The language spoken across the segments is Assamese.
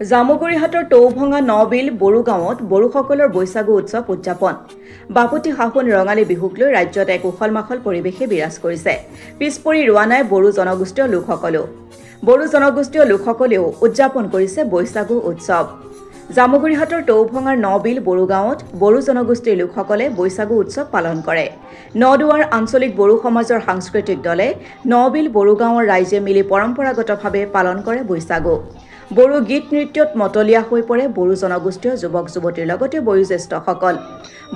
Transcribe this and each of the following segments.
জামুগুৰিহাটৰ টৌভঙা নবিল বড়ো গাঁৱত বড়োসকলৰ বৈশাগু উৎসৱ উদযাপন বাপুতি সাহোন ৰঙালী বিহুক লৈ ৰাজ্যত এক উখল মাখল পৰিৱেশে বিৰাজ কৰিছে পিছপৰি ৰোৱা নাই বড়ো জনগোষ্ঠীয় লোকসকলেও বড়ো জনগোষ্ঠীয় লোকসকলেও উদযাপন কৰিছে বৈশাগু উৎসৱ জামুগুৰিহাটৰ টৌভঙাৰ নবিল বড়ো গাঁৱত বড়ো জনগোষ্ঠীৰ লোকসকলে বৈশাগু উৎসৱ পালন কৰে নদুৱাৰ আঞ্চলিক বড়ো সমাজৰ সাংস্কৃতিক দলে নবিল বড়ো গাঁৱৰ ৰাইজে মিলি পৰম্পৰাগতভাৱে পালন কৰে বৈশাগু বড়ো গীত নৃত্যত মতলীয়া হৈ পৰে বড়ো জনগোষ্ঠীয় যুৱক যুৱতীৰ লগতে বয়োজ্যেষ্ঠসকল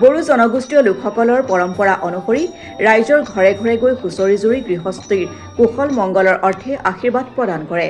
বড়ো জনগোষ্ঠীয় লোকসকলৰ পৰম্পৰা অনুসৰি ৰাইজৰ ঘৰে ঘৰে গৈ হুঁচৰি জুৰি গৃহস্থীৰ কুশল মংগলৰ অৰ্থে আশীৰ্বাদ প্ৰদান কৰে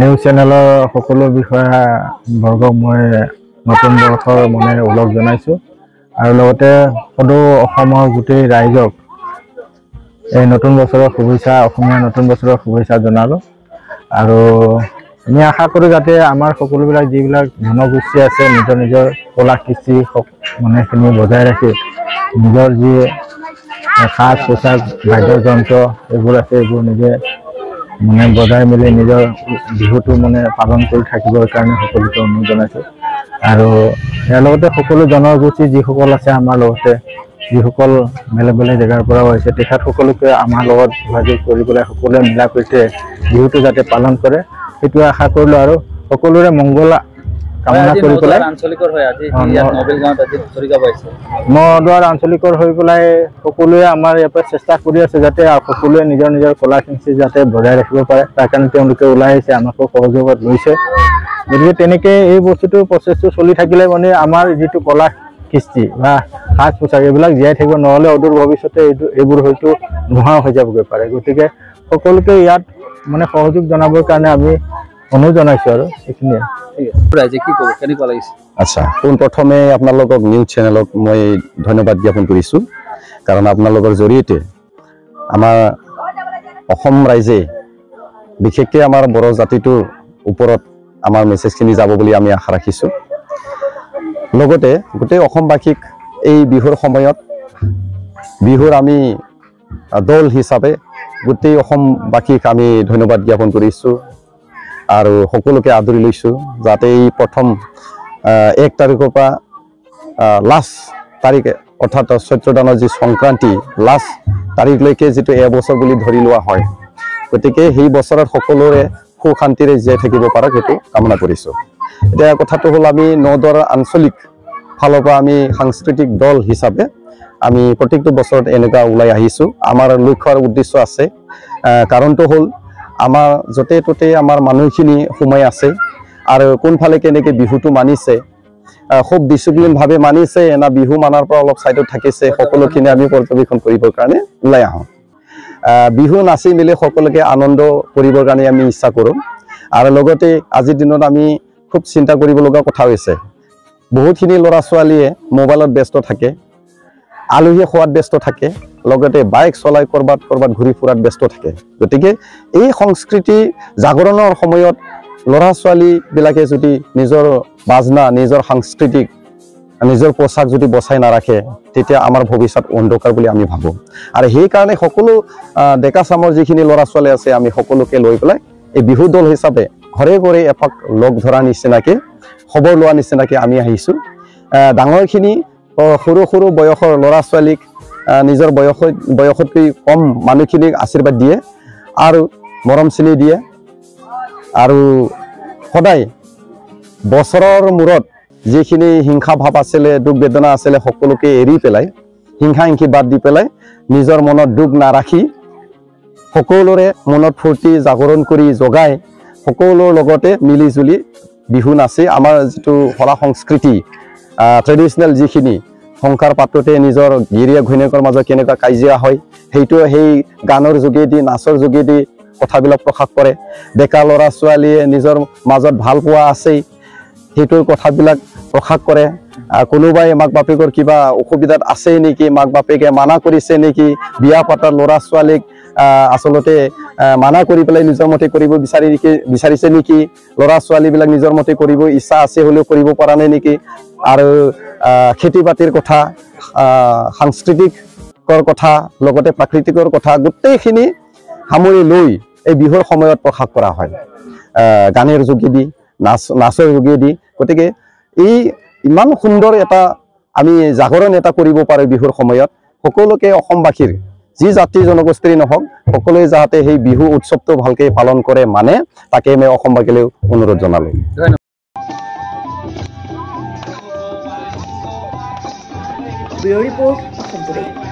নিউজ চেনেলৰ সকলো বিষয়া বৰ্গক মই নতুন বৰ্ষৰ মনে ওলগ জনাইছো আৰু লগতে সদৌ অসমৰ গোটেই ৰাইজক এই নতুন বছৰৰ শুভেচ্ছা অসমীয়া নতুন বছৰৰ শুভেচ্ছা জনালো আৰু আমি আশা কৰোঁ যাতে আমাৰ সকলোবিলাক যিবিলাক জনগোষ্ঠী আছে নিজৰ নিজৰ কলা কৃষ্টি মানে খিনি বজাই ৰাখি নিজৰ যি সাজ পোছাক বাদ্যযন্ত্ৰ এইবোৰ আছে এইবোৰ নিজে মানে বজাই মেলি নিজৰ বিহুটো মানে পালন কৰি থাকিবৰ কাৰণে সকলোকে অনুৰোধ জনাইছোঁ আৰু ইয়াৰ লগতে সকলো জনগোষ্ঠী যিসকল আছে আমাৰ লগতে যিসকল বেলেগ বেলেগ জেগাৰ পৰাও আহিছে তেখেতসকলকে আমাৰ লগত যোগাযোগ কৰি পেলাই সকলোৱে মিলা প্ৰীতিৰে বিহুটো যাতে পালন কৰে সেইটো আশা কৰিলোঁ আৰু সকলোৰে মংগল কামনা কৰি পেলাই নদুৱাৰ আঞ্চলিকৰ হৈ পেলাই সকলোৱে আমাৰ ইয়াৰ পৰা চেষ্টা কৰি আছে যাতে সকলোৱে নিজৰ নিজৰ কলা কৃষ্টি যাতে বজাই ৰাখিব পাৰে তাৰ কাৰণে তেওঁলোকে ওলাই আহিছে আমাকো সহযোগত লৈছে গতিকে তেনেকৈ এই বস্তুটো প্ৰচেছটো চলি থাকিলে মানে আমাৰ যিটো কলা কৃষ্টি বা সাজ পোছাক এইবিলাক জীয়াই থাকিব নহ'লে অদূৰ ভৱিষ্যতে এইবোৰ হয়তো নোহোৱা হৈ যাবগৈ পাৰে গতিকে সকলোকে ইয়াত মানে সহযোগ জনাবৰ কাৰণে আমি অনুৰোধ জনাইছোঁ আৰু এইখিনিয়ে আচ্ছা পোনপ্ৰথমে আপোনালোকক নিউজ চেনেলক মই ধন্যবাদ জ্ঞাপন কৰিছোঁ কাৰণ আপোনালোকৰ জৰিয়তে আমাৰ অসম ৰাইজে বিশেষকৈ আমাৰ বড়ো জাতিটোৰ ওপৰত আমাৰ মেছেজখিনি যাব বুলি আমি আশা ৰাখিছোঁ লগতে গোটেই অসমবাসীক এই বিহুৰ সময়ত বিহুৰ আমি দল হিচাপে গোটেই অসমবাসীক আমি ধন্যবাদ জ্ঞাপন কৰিছোঁ আৰু সকলোকে আদৰি লৈছোঁ যাতে এই প্ৰথম 1 তাৰিখৰ পৰা লাষ্ট তাৰিখ অৰ্থাৎ চৈত্ৰদানৰ যি সংক্ৰান্তি লাষ্ট তাৰিখলৈকে যিটো এবছৰ বুলি ধৰি লোৱা হয় গতিকে সেই বছৰত সকলোৰে সুখ শান্তিৰে জীয়াই থাকিব পাৰে সেইটো কামনা কৰিছোঁ এতিয়া কথাটো হ'ল আমি নদুৱাৰ আঞ্চলিক ফালৰ পৰা আমি সাংস্কৃতিক দল হিচাপে আমি প্ৰত্যেকটো বছৰত এনেকুৱা ওলাই আহিছোঁ আমাৰ লক্ষ্য আৰু উদ্দেশ্য আছে কাৰণটো হ'ল আমাৰ য'তে ত'তে আমাৰ মানুহখিনি সোমাই আছে আৰু কোনফালে কেনেকৈ বিহুটো মানিছে খুব ডিচিপ্লিনভাৱে মানিছে না বিহু মানাৰ পৰা অলপ ছাইডত থাকিছে সকলোখিনি আমি পৰ্যবেক্ষণ কৰিবৰ কাৰণে ওলাই আহোঁ বিহু নাচি মেলি সকলোকে আনন্দ কৰিবৰ কাৰণে আমি ইচ্ছা কৰোঁ আৰু লগতে আজিৰ দিনত আমি খুব চিন্তা কৰিব লগা কথা হৈছে বহুতখিনি ল'ৰা ছোৱালীয়ে মোবাইলত ব্যস্ত থাকে আলহী খোৱাত ব্যস্ত থাকে লগতে বাইক চলাই কৰবাত ঘূৰি ফুৰাত ব্যস্ত থাকে গতিকে এই সংস্কৃতি জাগৰণৰ সময়ত ল'ৰা ছোৱালীবিলাকে যদি নিজৰ বাজনা নিজৰ সাংস্কৃতিক নিজৰ পোছাক যদি বচাই নাৰাখে তেতিয়া আমাৰ ভৱিষ্যত অন্ধকাৰ বুলি আমি ভাবোঁ আৰু সেইকাৰণে সকলো ডেকা চামৰ যিখিনি ল'ৰা ছোৱালী আছে আমি সকলোকে লৈ পেলাই এই বিহু দল হিচাপে ঘৰে ঘৰে এপাক লগ ধৰা নিচিনাকৈ খবৰ লোৱা নিচিনাকৈ আমি আহিছোঁ ডাঙৰখিনি সৰু সৰু বয়সৰ ল'ৰা ছোৱালীক নিজৰ বয়সতকৈ কম মানুহখিনিক আশীৰ্বাদ দিয়ে আৰু মৰম চেনেহ দিয়ে আৰু সদায় বছৰৰ মূৰত যিখিনি হিংসা ভাৱ আছিলে দুখ বেদনা আছিলে সকলোকে এৰি পেলাই হিংসা হিংসি বাদ দি পেলাই নিজৰ মনত দুখ নাৰাখি সকলোৰে মনত ফূৰ্তি জাগৰণ কৰি জগাই সকলোৰ লগতে মিলি জুলি বিহু নাচি আমাৰ যিটো কলা সংস্কৃতি ট্ৰেডিশ্যনেল যিখিনি সংসাৰ পাতোঁতে নিজৰ গিৰিয়া ঘৈণীয়েকৰ মাজত কেনেকুৱা কাজিয়া হয় সেইটো সেই গানৰ যোগেদি নাচৰ যোগেদি কথাবিলাক প্ৰকাশ কৰে ডেকা ল'ৰা ছোৱালীয়ে নিজৰ মাজত ভাল পোৱা আছেই সেইটোৰ কথাবিলাক প্ৰকাশ কৰে কোনোবাই মাক বাপেকৰ কিবা অসুবিধাত আছে নেকি মাক বাপেকে মানা কৰিছে নেকি বিয়া পাতাৰ ল'ৰা ছোৱালীক আচলতে মানা কৰি পেলাই নিজৰ মতে কৰিব বিচাৰিছে নেকি ল'ৰা ছোৱালীবিলাক নিজৰ মতে কৰিব ইচ্ছা আছে হ'লেও কৰিব পৰা নাই নেকি আৰু খেতি বাতিৰ কথা সাংস্কৃতিকৰ কথা লগতে প্ৰাকৃতিকৰ কথা গোটেইখিনি সামৰি লৈ এই বিহুৰ সময়ত প্ৰকাশ কৰা হয় গানৰ যোগেদি নাচৰ যোগেদি গতিকে এই ইমান সুন্দৰ এটা আমি জাগৰণ এটা কৰিব পাৰোঁ বিহুৰ সময়ত সকলোকে অসমবাসীৰ যি জাতি জনগোষ্ঠীৰ নহওক সকলোৱে যাতে সেই বিহু উৎসৱটো ভালকৈ পালন কৰে মানে তাকে মই অসমবাসীলৈ অনুৰোধ জনালোঁ ব্যুৰ ৰিপৰ্ট অসম টুডে।